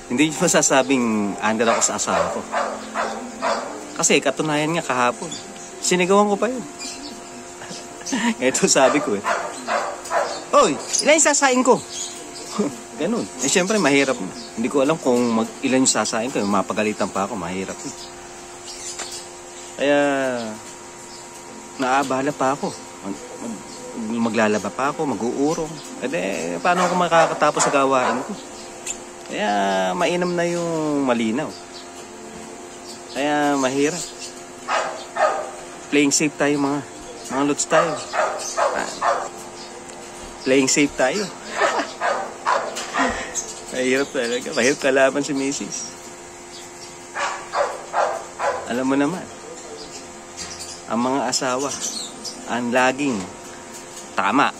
Hindi nyo masasabing under ako sa asawa ko. Kasi katunayan nga kahapon, sinigawan ko pa yun. Ito sabi ko eh, "Hoy, ilan yung sasain ko?" Ganun. Eh syempre mahirap na. Hindi ko alam kung ilan yung sasain ko. Mapagalitan pa ako, mahirap na. Kaya naabala pa ako. Maglalaba pa ako, mag-uurong. E de, paano ako makakatapos sa gawain ko? Kaya mainam na yung malinaw. Kaya mahirap. Playing safe tayo mga lods tayo. Playing safe tayo. Mahirap talaga. Mahirap kalaban si Mrs. Alam mo naman, ang mga asawa ang laging tama.